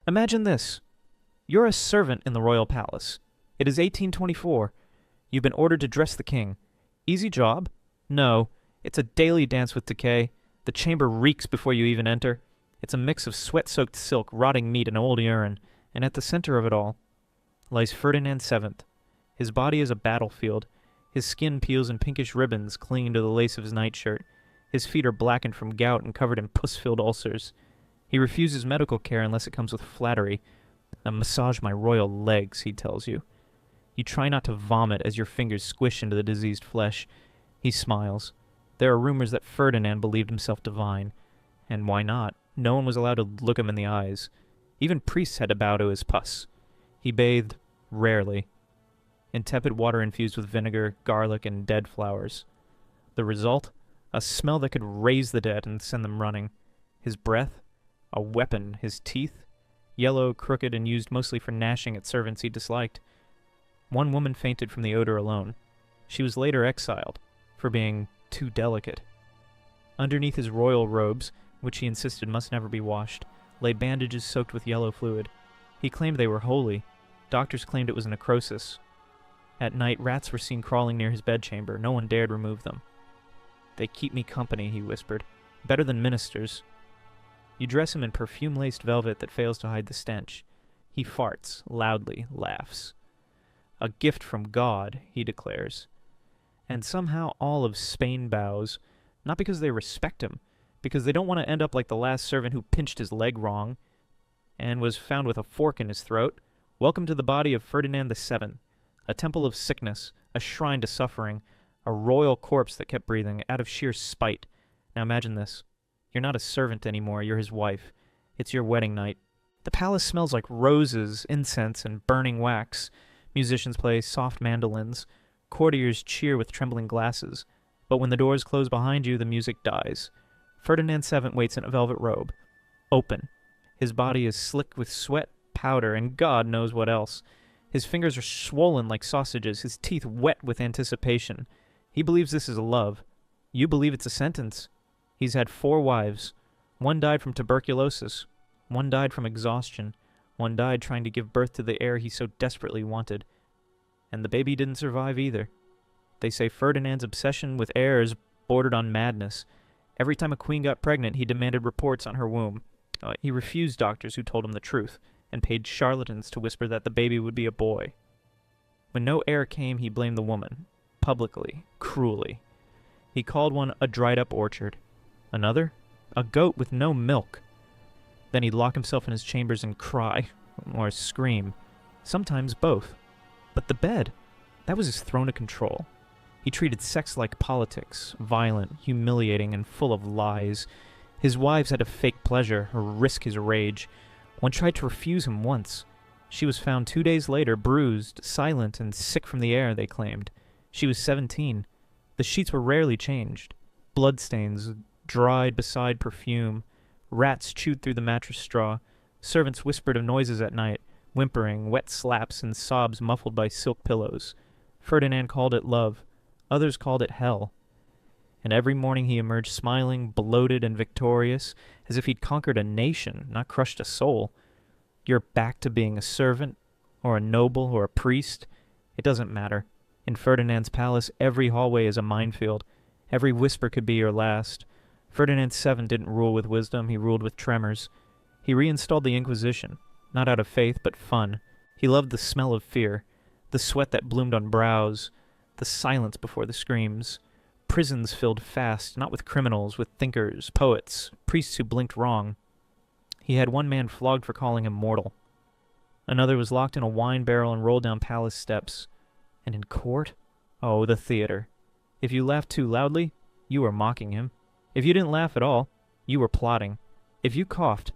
Imagine this. You're a servant in the royal palace. It is 1824. You've been ordered to dress the king. Easy job? No. It's a daily dance with decay. The chamber reeks before you even enter. It's a mix of sweat-soaked silk, rotting meat, and old urine. And at the center of it all lies Ferdinand VII. His body is a battlefield. His skin peels in pinkish ribbons clinging to the lace of his nightshirt. His feet are blackened from gout and covered in pus-filled ulcers. He refuses medical care unless it comes with flattery. Massage my royal legs, he tells you. You try not to vomit as your fingers squish into the diseased flesh. He smiles. There are rumors that Ferdinand believed himself divine. And why not? No one was allowed to look him in the eyes. Even priests had to bow to his pus. He bathed rarely, in tepid water infused with vinegar, garlic, and dead flowers. The result? A smell that could raise the dead and send them running. His breath? A weapon. His teeth? Yellow, crooked, and used mostly for gnashing at servants he disliked. One woman fainted from the odor alone. She was later exiled for being too delicate. Underneath his royal robes, which he insisted must never be washed, lay bandages soaked with yellow fluid. He claimed they were holy. Doctors claimed it was necrosis. At night, rats were seen crawling near his bedchamber. No one dared remove them. They keep me company, he whispered. Better than ministers. You dress him in perfume-laced velvet that fails to hide the stench. He farts, loudly, laughs. A gift from God, he declares. And somehow all of Spain bows, not because they respect him, because they don't want to end up like the last servant who pinched his leg wrong and was found with a fork in his throat. Welcome to the body of Ferdinand VII, a temple of sickness, a shrine to suffering, a royal corpse that kept breathing out of sheer spite. Now imagine this. You're not a servant anymore, you're his wife. It's your wedding night. The palace smells like roses, incense, and burning wax. Musicians play soft mandolins. Courtiers cheer with trembling glasses. But when the doors close behind you, the music dies. Ferdinand VII waits in a velvet robe. Open. His body is slick with sweat, powder, and God knows what else. His fingers are swollen like sausages, his teeth wet with anticipation. He believes this is love. You believe it's a sentence. He's had 4 wives. One died from tuberculosis. One died from exhaustion. One died trying to give birth to the heir he so desperately wanted. And the baby didn't survive either. They say Ferdinand's obsession with heirs bordered on madness. Every time a queen got pregnant, he demanded reports on her womb. He refused doctors who told him the truth, and paid charlatans to whisper that the baby would be a boy. When no heir came, he blamed the woman, publicly, cruelly. He called one a dried-up orchard. Another? A goat with no milk. Then he'd lock himself in his chambers and cry, or scream. Sometimes both. But the bed, that was his throne of control. He treated sex like politics, violent, humiliating, and full of lies. His wives had to fake pleasure or risk his rage. One tried to refuse him once. She was found 2 days later, bruised, silent, and sick from the air, they claimed. She was 17. The sheets were rarely changed. Bloodstains dried beside perfume. Rats chewed through the mattress straw. Servants whispered of noises at night, whimpering, wet slaps, and sobs muffled by silk pillows. Ferdinand called it love. Others called it hell. And every morning he emerged smiling, bloated, and victorious, as if he'd conquered a nation, not crushed a soul. You're back to being a servant, or a noble, or a priest. It doesn't matter. In Ferdinand's palace, every hallway is a minefield. Every whisper could be your last. Ferdinand VII didn't rule with wisdom, he ruled with tremors. He reinstalled the Inquisition, not out of faith, but fun. He loved the smell of fear, the sweat that bloomed on brows, the silence before the screams. Prisons filled fast, not with criminals, with thinkers, poets, priests who blinked wrong. He had one man flogged for calling him mortal. Another was locked in a wine barrel and rolled down palace steps. And in court? Oh, the theater. If you laughed too loudly, you were mocking him. If you didn't laugh at all, you were plotting. If you coughed,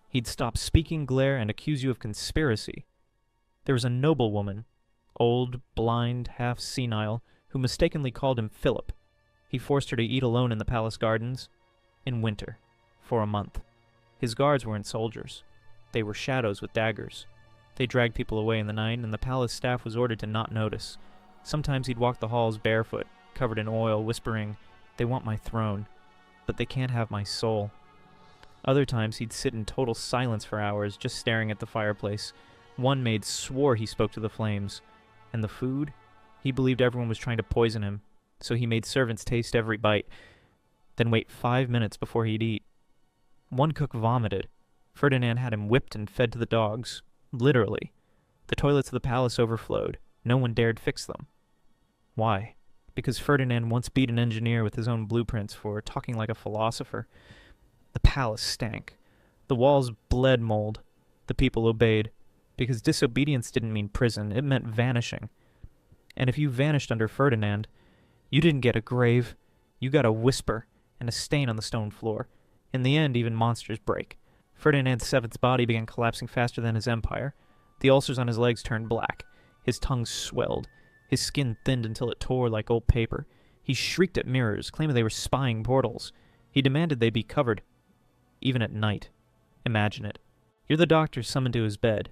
he'd stop speaking, glare, and accuse you of conspiracy. There was a noblewoman, old, blind, half senile, who mistakenly called him Philip. He forced her to eat alone in the palace gardens, in winter, for a month. His guards weren't soldiers. They were shadows with daggers. They dragged people away in the night, and the palace staff was ordered to not notice. Sometimes he'd walk the halls barefoot, covered in oil, whispering, "They want my throne, but they can't have my soul." Other times he'd sit in total silence for hours, just staring at the fireplace. One maid swore he spoke to the flames. And the food? He believed everyone was trying to poison him, so he made servants taste every bite, then wait 5 minutes before he'd eat. One cook vomited. Ferdinand had him whipped and fed to the dogs. Literally. The toilets of the palace overflowed. No one dared fix them. Why? Because Ferdinand once beat an engineer with his own blueprints for talking like a philosopher. The palace stank. The walls bled mold. The people obeyed. Because disobedience didn't mean prison, it meant vanishing. And if you vanished under Ferdinand, you didn't get a grave. You got a whisper and a stain on the stone floor. In the end, even monsters break. Ferdinand VII's body began collapsing faster than his empire. The ulcers on his legs turned black. His tongue swelled. His skin thinned until it tore like old paper. He shrieked at mirrors, claiming they were spying portals. He demanded they be covered, even at night. Imagine it. You're the doctor summoned to his bed.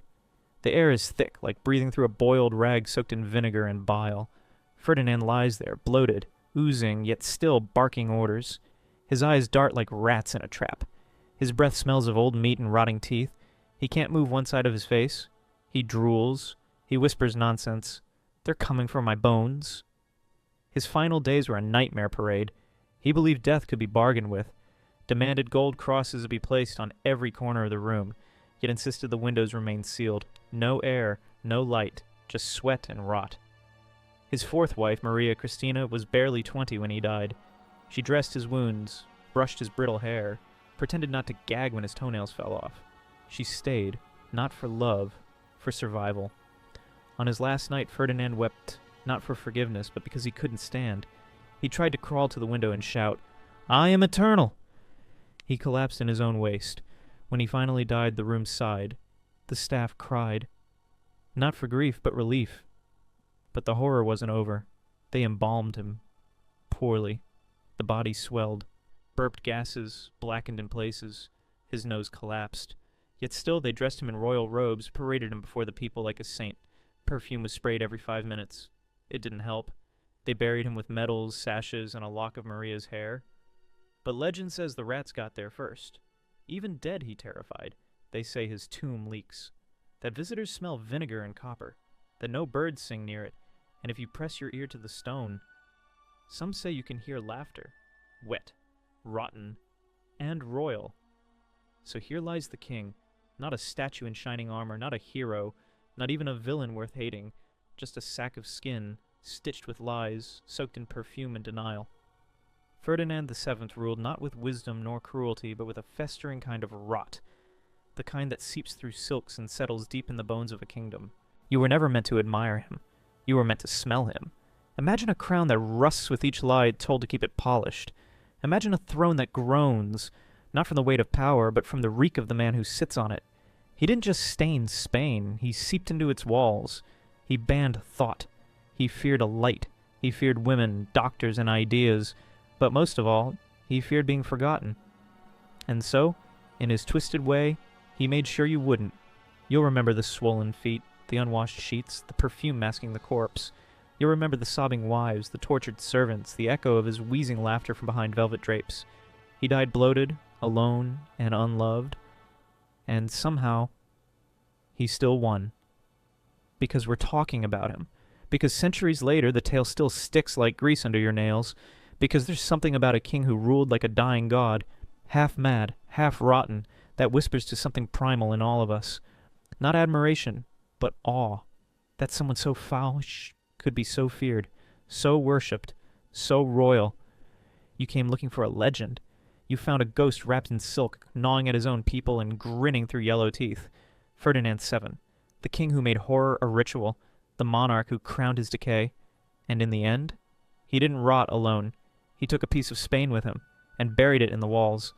The air is thick, like breathing through a boiled rag soaked in vinegar and bile. Ferdinand lies there, bloated, oozing, yet still barking orders. His eyes dart like rats in a trap. His breath smells of old meat and rotting teeth. He can't move one side of his face. He drools. He whispers nonsense. They're coming for my bones. His final days were a nightmare parade. He believed death could be bargained with, demanded gold crosses to be placed on every corner of the room, yet insisted the windows remain sealed. No air, no light, just sweat and rot. His fourth wife, Maria Christina, was barely 20 when he died. She dressed his wounds, brushed his brittle hair, pretended not to gag when his toenails fell off. She stayed, not for love, for survival. On his last night, Ferdinand wept, not for forgiveness, but because he couldn't stand. He tried to crawl to the window and shout, "I am eternal!" He collapsed in his own waste. When he finally died, the room sighed. The staff cried. Not for grief, but relief. But the horror wasn't over. They embalmed him. Poorly. The body swelled. Burped gases, blackened in places. His nose collapsed. Yet still they dressed him in royal robes, paraded him before the people like a saint. Perfume was sprayed every 5 minutes. It didn't help. They buried him with medals, sashes, and a lock of Maria's hair. But legend says the rats got there first. Even dead, he terrified. They say his tomb leaks. That visitors smell vinegar and copper. That no birds sing near it. And if you press your ear to the stone, some say you can hear laughter. Wet, rotten, and royal. So here lies the king. Not a statue in shining armor, not a hero, not even a villain worth hating. Just a sack of skin, stitched with lies, soaked in perfume and denial. Ferdinand VII ruled not with wisdom nor cruelty, but with a festering kind of rot, the kind that seeps through silks and settles deep in the bones of a kingdom. You were never meant to admire him. You were meant to smell him. Imagine a crown that rusts with each lie told to keep it polished. Imagine a throne that groans, not from the weight of power, but from the reek of the man who sits on it. He didn't just stain Spain, he seeped into its walls. He banned thought. He feared a light. He feared women, doctors, and ideas. But most of all, he feared being forgotten. And so, in his twisted way, he made sure you wouldn't. You'll remember the swollen feet, the unwashed sheets, the perfume masking the corpse. You'll remember the sobbing wives, the tortured servants, the echo of his wheezing laughter from behind velvet drapes. He died bloated, alone, and unloved. And somehow, he still won. Because we're talking about him. Because centuries later, the tale still sticks like grease under your nails. Because there's something about a king who ruled like a dying god, half mad, half rotten, that whispers to something primal in all of us. Not admiration, but awe. That someone so foul could be so feared, so worshipped, so royal. You came looking for a legend. You found a ghost wrapped in silk, gnawing at his own people and grinning through yellow teeth. Ferdinand VII, the king who made horror a ritual, the monarch who crowned his decay. And in the end, he didn't rot alone. He took a piece of Spain with him, and buried it in the walls.